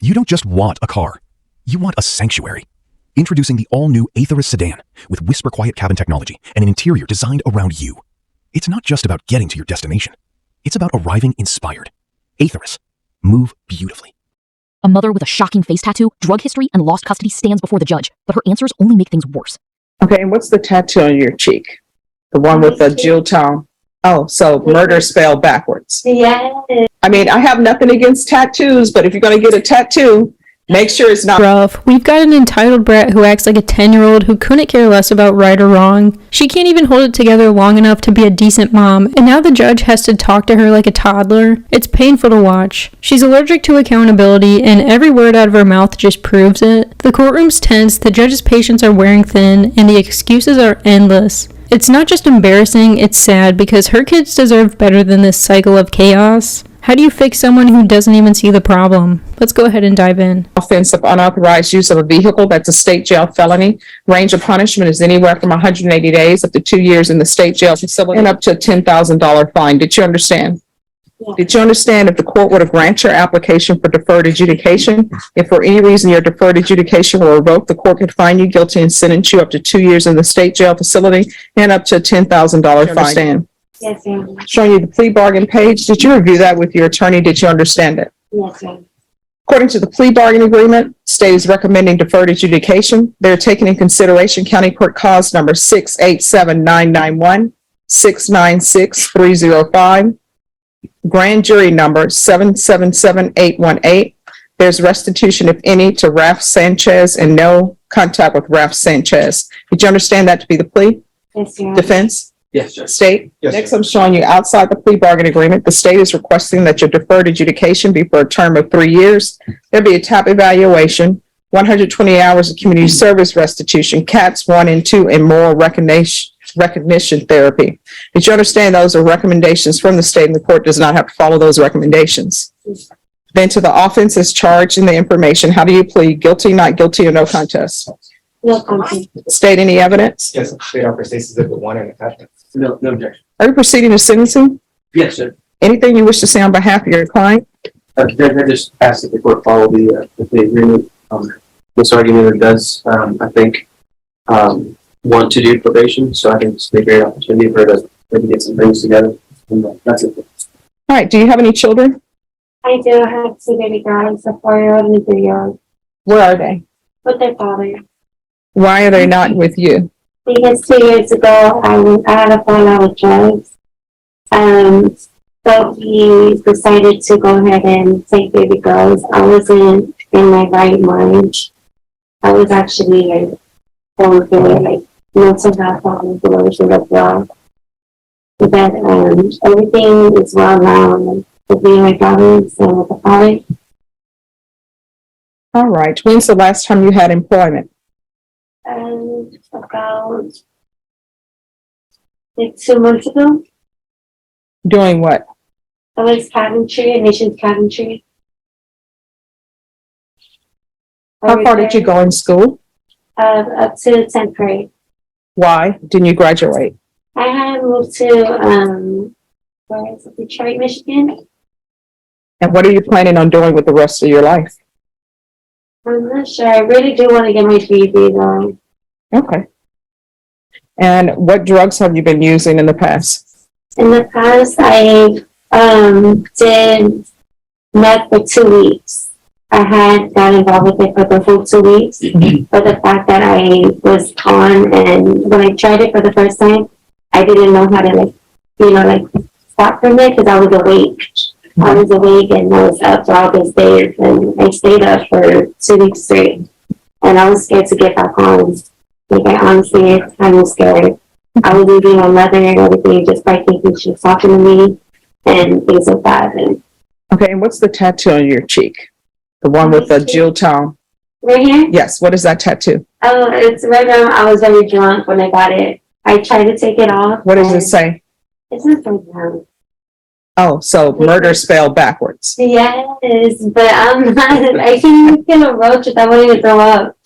You don't just want a car. You want a sanctuary. Introducing the all-new Aetherus sedan with whisper quiet cabin technology and an interior designed around you. It's not just about getting to your destination. It's about arriving inspired. Aetherus. Move beautifully. A mother with a shocking face tattoo, drug history, and lost custody stands before the judge, but her answers only make things worse. Okay, and what's the tattoo on your cheek? The one with the jewel tone. Oh, so murder spelled backwards. Yeah. I mean, I have nothing against tattoos, but if you're going to get a tattoo, make sure it's not rough. We've got an entitled brat who acts like a 10-year-old who couldn't care less about right or wrong. She can't even hold it together long enough to be a decent mom, and now the judge has to talk to her like a toddler. It's painful to watch. She's allergic to accountability, and every word out of her mouth just proves it. The courtroom's tense, the judge's patience are wearing thin, and the excuses are endless. It's not just embarrassing, it's sad because her kids deserve better than this cycle of chaos. How do you fix someone who doesn't even see the problem? Let's go ahead and dive in. offense of unauthorized use of a vehicle. That's a state jail felony. Range of punishment is anywhere from 180 days up to 2 years in the state jail facility and up to a $10,000 fine. Did you understand? Yeah. Did you understand if the court were to grant your application for deferred adjudication, if for any reason your deferred adjudication were revoked, the court could find you guilty and sentence you up to 2 years in the state jail facility and up to a $10,000 fine? Understand? Yes, ma'am. Showing you the plea bargain page. Did you review that with your attorney? Did you understand it? Yes, ma'am. According to the plea bargain agreement, state is recommending deferred adjudication. They're taking in consideration county court cause number 687-991, 696-305, grand jury number 777-818. There's restitution, if any, to Ralph Sanchez and no contact with Ralph Sanchez. Did you understand that to be the plea? Yes, ma'am. Defense? Yes, Judge. State? Yes, Next, sir. I'm showing you outside the plea bargain agreement, the state is requesting that your deferred adjudication be for a term of 3 years. There'll be a TAP evaluation, 120 hours of community service restitution, CATS 1 and 2, and moral recognition therapy. Did you understand those are recommendations from the state and the court does not have to follow those recommendations? Then to the offense is charged in the information. How do you plead? Guilty, not guilty, or no contest? No comment. State any evidence? Yes, state offer states exhibit 1 and attachment. No objection. Are you proceeding to sentencing? Yes, sir. Anything you wish to say on behalf of your client? Judge, I just asked that the court follow the agreement. This argument does, I think, want to do probation, so I think it's a great opportunity for her to maybe get some things together. And that's it. All right. Do you have any children? I do have 2 baby girls, a 4-year-old and a 3-year-old, Where are they? with their father. Why are they not with you? Because 2 years ago, I had a fallout with drugs. So he decided to go ahead and take baby girls. I wasn't in my right mind. I was actually like going through like mental health problems and everything as well. But everything is well now, like with me and my daughters and with the father. All right. When's the last time you had employment? About like 2 months ago, Doing what? I was cabinetry, admissions cabinetry. How far did you go in school? Up to 10th grade. Why didn't you graduate? I had moved to where is it, Detroit, Michigan. And what are you planning on doing with the rest of your life? I'm not sure. I really do want to get my GED though. Okay. And what drugs have you been using in the past? In the past, I did meth for 2 weeks. I had got involved with it for the full 2 weeks, but the fact that I was on and when I tried it for the first time, I didn't know how to stop from it because I was awake. I was awake and I was up for all those days and I stayed up for 2 weeks straight and I was scared to get back on. Like I honestly, I was scared. I was losing my mother and everything just by thinking she was talking to me and things like that. And Okay. And what's the tattoo on your cheek? The one with the jewel tone? right here? Yes. What is that tattoo? Oh, it's right now. I was very drunk when I got it. I tried to take it off. What does and it say? It's not so down. Oh, so murder spelled backwards. Yes, but I'm not. I can't even feel a roach if I won't even throw up.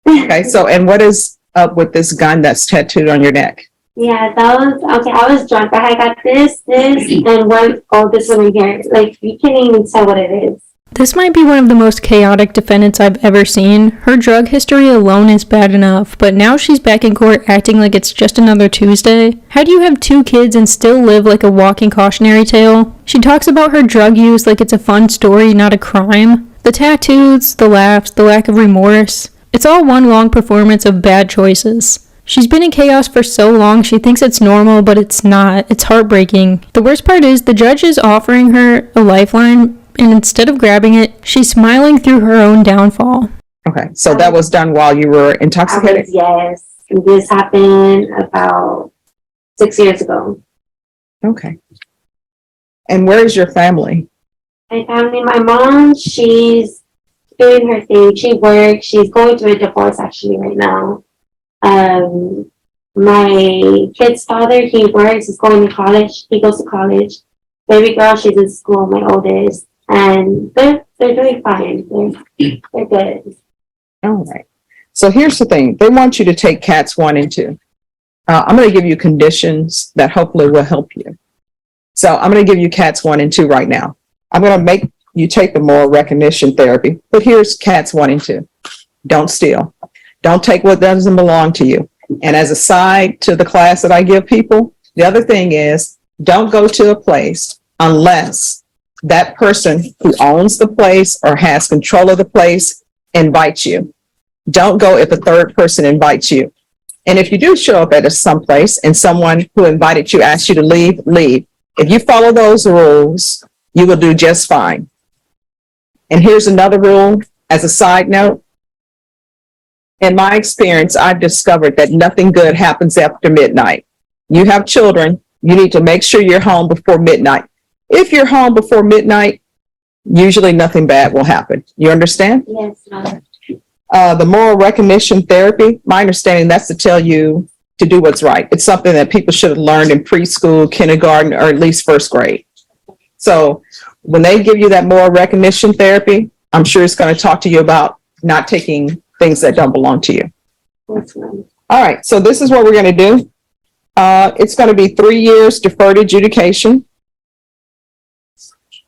Okay. So, and what is up with this gun that's tattooed on your neck? Yeah, that was okay. I was drunk. I got this, and one. Oh, this one right here. Like you can't even tell what it is. This might be one of the most chaotic defendants I've ever seen. Her drug history alone is bad enough, but now she's back in court acting like it's just another Tuesday. How do you have 2 kids and still live like a walking cautionary tale? She talks about her drug use like it's a fun story, not a crime. The tattoos, the laughs, the lack of remorse. It's all one long performance of bad choices. She's been in chaos for so long she thinks it's normal, but it's not. It's heartbreaking. The worst part is the judge is offering her a lifeline, and instead of grabbing it, she's smiling through her own downfall. Okay, so that was done while you were intoxicated? Yes. This happened about 6 years ago. Okay. And where is your family? My family, my mom, she's doing her thing. She works. She's going through a divorce actually right now. My kid's father, he works. He's going to college. He goes to college. Baby girl, she's in school, my oldest. And they're doing fine. They're good. All right. So here's the thing. They want you to take cats 1 and 2. I'm going to give you conditions that hopefully will help you. So I'm going to give you cats 1 and 2 right now. I'm going to make you take the moral recognition therapy, but here's cats 1 and 2. Don't steal. Don't take what doesn't belong to you. And as a side to the class that I give people, the other thing is don't go to a place unless that person who owns the place or has control of the place invites you. Don't go if a third person invites you. And if you do show up at some place and someone who invited you asks you to leave, leave. If you follow those rules, you will do just fine. And here's another rule as a side note. In my experience, I've discovered that nothing good happens after midnight. You have children, you need to make sure you're home before midnight. If you're home before midnight, usually nothing bad will happen. You understand? Yes, ma'am. The moral recognition therapy, my understanding, that's to tell you to do what's right. It's something that people should have learned in preschool, kindergarten, or at least first grade. So when they give you that moral recognition therapy, I'm sure it's going to talk to you about not taking things that don't belong to you. Yes, ma'am. All right, so this is what we're going to do. It's going to be 3 years deferred adjudication.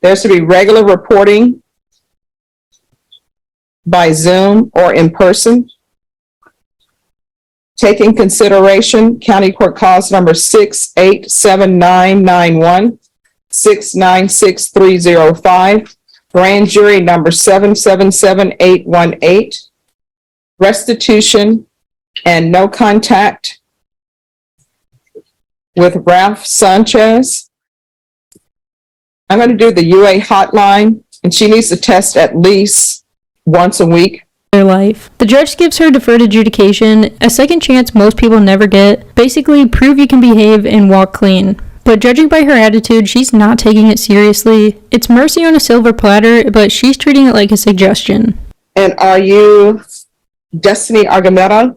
There's to be regular reporting by Zoom or in person. Take in consideration County Court Cause number 687991, 696305, Grand Jury number 777818, restitution and no contact with Ralph Sanchez. I'm going to do the UA hotline, and she needs to test at least once a week. Their life. The judge gives her deferred adjudication, a second chance most people never get. Basically, prove you can behave and walk clean. But judging by her attitude, she's not taking it seriously. It's mercy on a silver platter, but she's treating it like a suggestion. And are you Destiny Argumeta?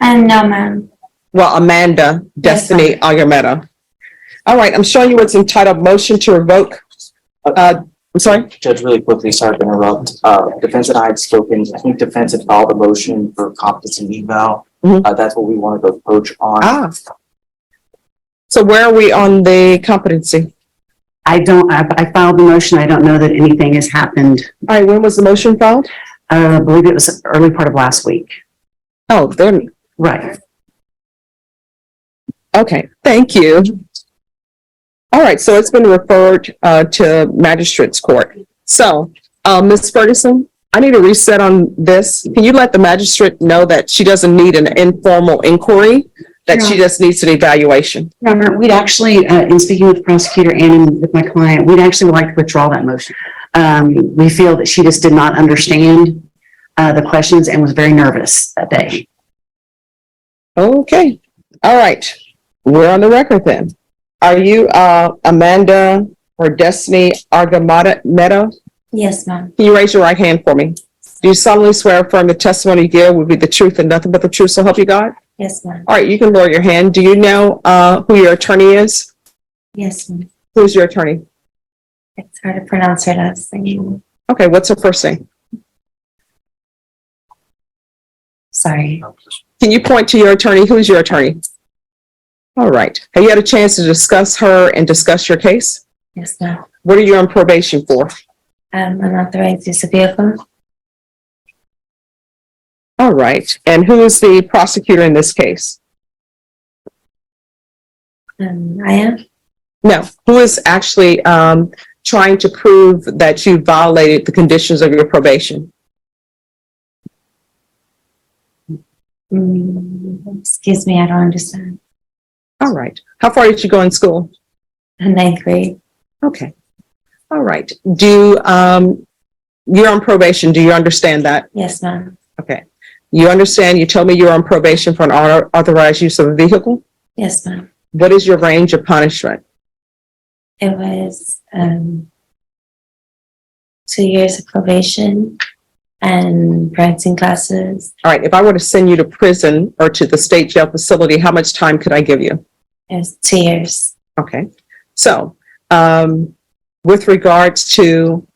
No, ma'am. Well, Amanda Destiny Argumeta. All right, I'm showing you what's entitled Motion to Revoke. I'm sorry? Judge, really quickly, sorry to interrupt. Defense and I had spoken, I think defense had filed a motion for competency eval. That's what we wanted to approach on. So where are we on the competency? I filed the motion. I don't know that anything has happened. All right, when was the motion filed? I believe it was early part of last week. Oh, then. Right. Okay, thank you. All right, so it's been referred to Magistrate's Court. So, Ms. Ferguson, I need a reset on this. Can you let the magistrate know that she doesn't need an informal inquiry, that she just needs an evaluation? Your Honor, we'd actually, in speaking with the prosecutor and with my client, we'd actually like to withdraw that motion. We feel that she just did not understand the questions and was very nervous that day. Okay, all right. We're on the record then. Are you Amanda or Destiny Argumeta? Yes, ma'am. Can you raise your right hand for me? Do you solemnly swear or affirm the testimony you give will be the truth and nothing but the truth, so help you God? Yes, ma'am. All right, you can lower your hand. Do you know who your attorney is? Yes, ma'am. Who's your attorney? It's hard to pronounce her last name. Okay, what's her first name? Sorry. Can you point to your attorney? Who's your attorney? All right. Have you had a chance to discuss her and discuss your case? Yes, ma'am. What are you on probation for? Unauthorized use of vehicle. All right. And who is the prosecutor in this case? I am. No, who is actually trying to prove that you violated the conditions of your probation? Excuse me, I don't understand. All right. How far did you go in school? Ninth grade. Okay. All right. You're on probation. Do you understand that? Yes, ma'am. Okay. You understand, you told me you're on probation for an unauthorized use of a vehicle? Yes, ma'am. What is your range of punishment? It was 2 years of probation and parenting classes. All right. If I were to send you to prison or to the state jail facility, how much time could I give you? It was 2 years. Okay. So, with regards to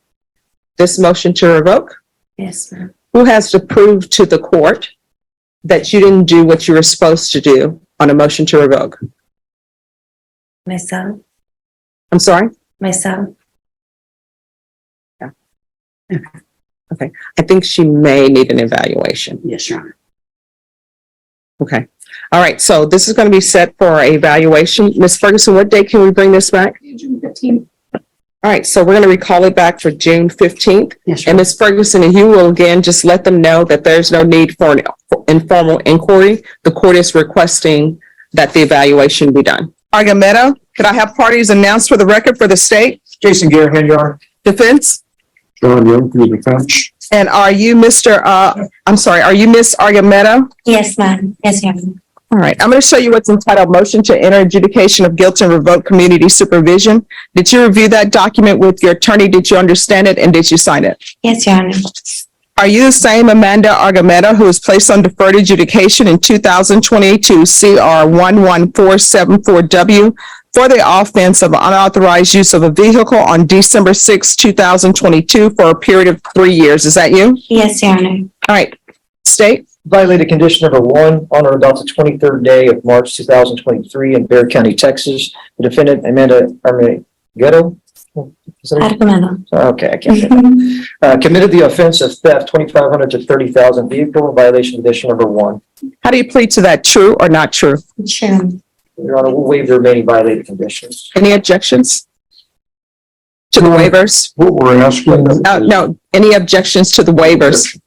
this motion to revoke, Yes, ma'am. who has to prove to the court that you didn't do what you were supposed to do on a motion to revoke? Myself. I'm sorry? Myself. Okay. I think she may need an evaluation. Yes, Your Honor. Okay. All right. So this is going to be set for evaluation. Ms. Ferguson, what day can we bring this back? June 15th. All right. So we're going to recall it back for June 15th. Yes, Your And Honor. Ms. Ferguson, and you will again just let them know that there's no need for an informal inquiry. The court is requesting that the evaluation be done. Argumento, could I have parties announced for the record for the state? Jason Garahan, Your Honor. Defense? John Young for the defense. And are you are you Miss Argumento? Yes, ma'am. Yes, ma'am. All right, I'm going to show you what's entitled Motion to Enter Adjudication of Guilt and Revoke Community Supervision. Did you review that document with your attorney? Did you understand it? And did you sign it? Yes, Your Honor. Are you the same Amanda Argumento who was placed on deferred adjudication in 2022 CR 11474W for the offense of unauthorized use of a vehicle on December 6, 2022 for a period of 3 years? Is that you? Yes, Your Honor. All right, state. Violated condition number 1 on or about the 23rd day of March 2023 in Bexar County, Texas. The defendant, Amanda Argumento. Argumento. Okay, I can't say that. Committed the offense of theft, 2,500 to 30,000 vehicle in violation condition number 1. How do you plead to that? True or not true? Sure. Your Honor, we'll waive the remaining violated conditions. Any objections to the waivers? What we're asking? No, any objections to the waivers?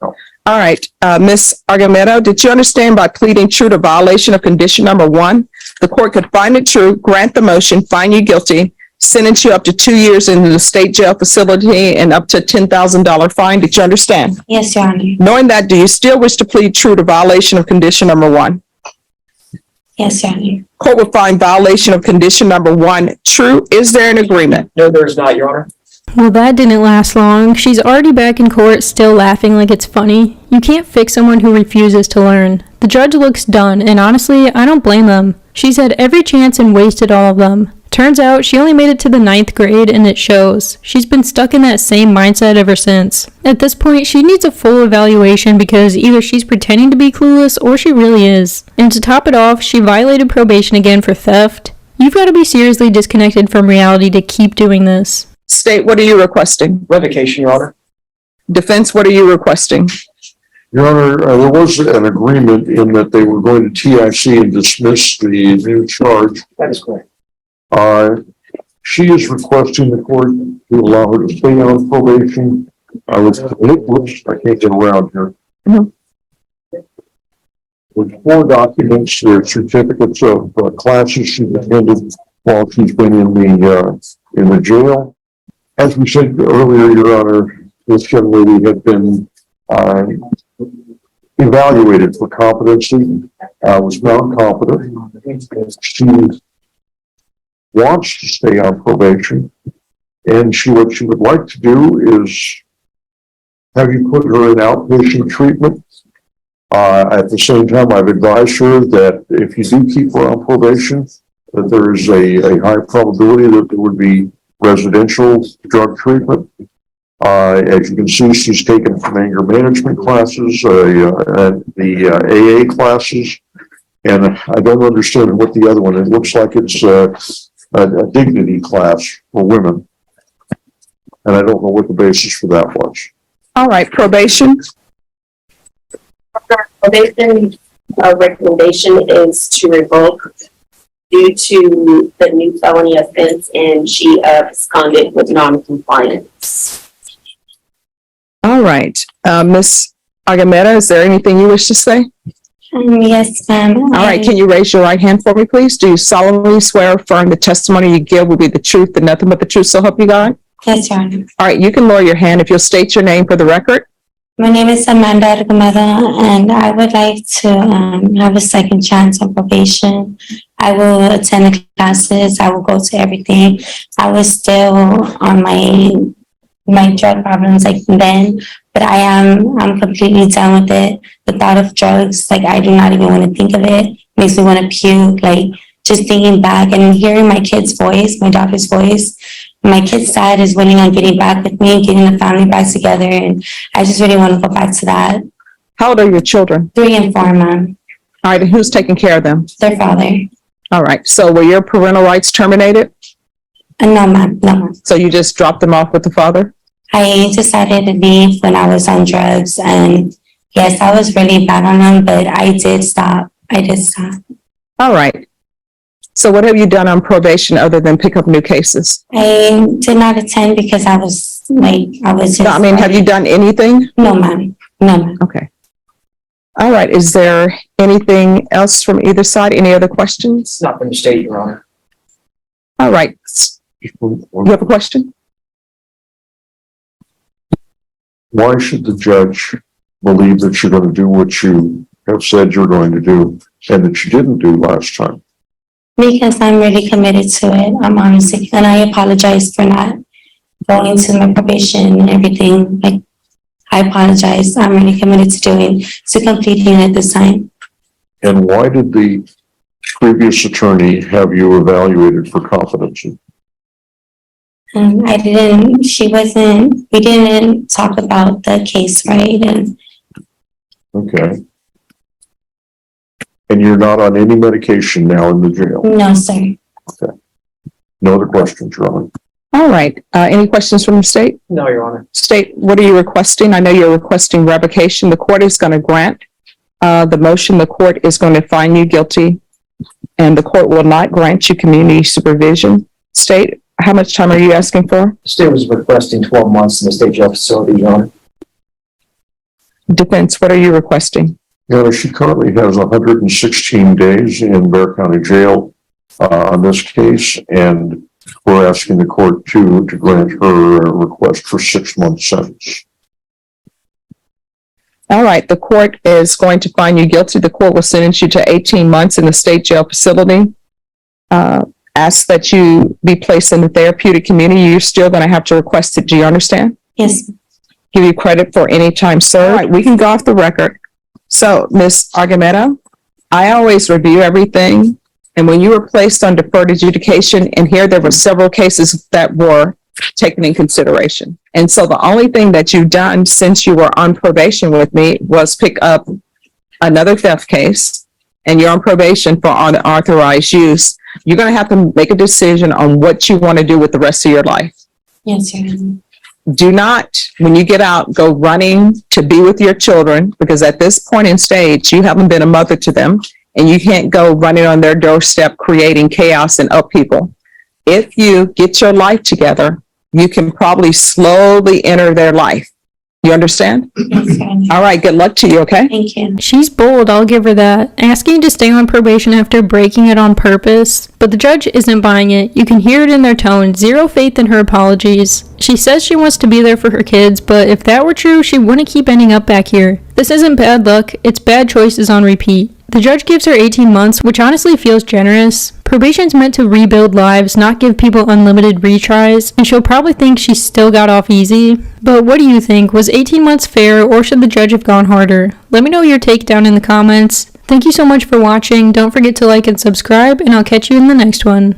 All right, Ms. Argumento, did you understand by pleading true to violation of condition number 1, the court could find it true, grant the motion, find you guilty, sentence you up to 2 years in the state jail facility and up to $10,000 fine? Did you understand? Yes, Your Honor. Knowing that, do you still wish to plead true to violation of condition number 1? Yes, Your Honor. Court will find violation of condition number 1 true. Is there an agreement? No, there is not, Your Honor. Well, that didn't last long. She's already back in court, still laughing like it's funny. You can't fix someone who refuses to learn. The judge looks done, and honestly, I don't blame them. She's had every chance and wasted all of them. Turns out she only made it to the 9th grade, and it shows. She's been stuck in that same mindset ever since. At this point, she needs a full evaluation because either she's pretending to be clueless or she really is. And to top it off, she violated probation again for theft. You've got to be seriously disconnected from reality to keep doing this. State, what are you requesting? Revocation, Your Honor. Defense, what are you requesting? Your Honor, there was an agreement in that they were going to TIC and dismiss the new charge. That is correct. She is requesting the court to allow her to stay on probation. Whoops, I can't get around here. Mhm. With 4 documents, their certificates of classes she's attended while she's been in the jail. As we said earlier, Your Honor, this young lady had been evaluated for competency, was found competent. She wants to stay on probation, and what she would like to do is have you put her in outpatient treatment. At the same time, I've advised her that if you do keep her on probation, that there is a high probability that there would be residential drug treatment. As you can see, she's taken some anger management classes, the AA classes, and I don't understand what the other one is. It looks like it's a dignity class for women. and I don't know what the basis for that was. All right, probation. Probation recommendation is to revoke due to the new felony offense, and she absconded with non-compliance. All right, Ms. Agameda, is there anything you wish to say? Yes, ma'am. All right, can you raise your right hand for me, please? Do you solemnly swear or affirm the testimony you give will be the truth and nothing but the truth, so help you God? Yes, Your Honor. All right, you can lower your hand if you'll state your name for the record. My name is Amanda Argumedo, and I would like to have a second chance on probation. I will attend the classes. I will go to everything. I was still on my drug problems like then, but I'm completely done with it. The thought of drugs, like I do not even want to think of it. Makes me want to puke. Like just thinking back and hearing my kid's voice, my daughter's voice. My kid's dad is willing on getting back with me, getting the family back together, and I just really want to go back to that. How old are your children? 3 and 4, ma'am. All right, and who's taking care of them? Their father. All right, so were your parental rights terminated? No, ma'am. No, ma'am. So you just dropped them off with the father? I decided to leave when I was on drugs, and yes, I was really bad on them, but I did stop. All right. So what have you done on probation other than pick up new cases? I did not attend because I was just. No, I mean, have you done anything? No, ma'am. No, ma'am. Okay. All right, is there anything else from either side? Any other questions? Not from the state, Your Honor. All right, you have a question? Why should the judge believe that you're going to do what you have said you're going to do and that you didn't do last time? Because I'm really committed to it. I'm honestly, and I apologize for not going to my probation and everything. Like, I apologize. I'm really committed to completing it this time. And why did the previous attorney have you evaluated for competency? We didn't talk about the case, right? And Okay. And you're not on any medication now in the jail? no, sir. Okay. No other questions, Your Honor? All right, any questions from the state? No, Your Honor. State, what are you requesting? I know you're requesting revocation. The court is going to grant the motion. The court is going to find you guilty, and the court will not grant you community supervision. State, how much time are you asking for? The state was requesting 12 months in the state jail facility, Your Honor. Defense, what are you requesting? Your Honor, she currently has 116 days in Bexar County Jail on this case, and we're asking the court to grant her a request for 6-month sentence. All right, the court is going to find you guilty. The court will sentence you to 18 months in the state jail facility. Ask that you be placed in the therapeutic community. You're still going to have to request it. Do you understand? Yes. Give you credit for any time served. All right, we can go off the record. So, Ms. Argumedo, I always review everything. And when you were placed on deferred adjudication, and here there were several cases that were taken in consideration. And so the only thing that you've done since you were on probation with me was pick up another theft case, and you're on probation for unauthorized use. You're going to have to make a decision on what you want to do with the rest of your life. Yes, sir. Do not, when you get out, go running to be with your children, because at this point in stage, you haven't been a mother to them, and you can't go running on their doorstep creating chaos and upheaval. If you get your life together, you can probably slowly enter their life. You understand? Yes, sir. All right, good luck to you, okay? Thank you. She's bold, I'll give her that. Asking to stay on probation after breaking it on purpose. But the judge isn't buying it. You can hear it in their tone. Zero faith in her apologies. She says she wants to be there for her kids, but if that were true, she wouldn't keep ending up back here. This isn't bad luck, it's bad choices on repeat. The judge gives her 18 months, which honestly feels generous. Probation's meant to rebuild lives, not give people unlimited retries, and she'll probably think she still got off easy. But what do you think? Was 18 months fair, or should the judge have gone harder? Let me know your take down in the comments. Thank you so much for watching. Don't forget to like and subscribe, and I'll catch you in the next one.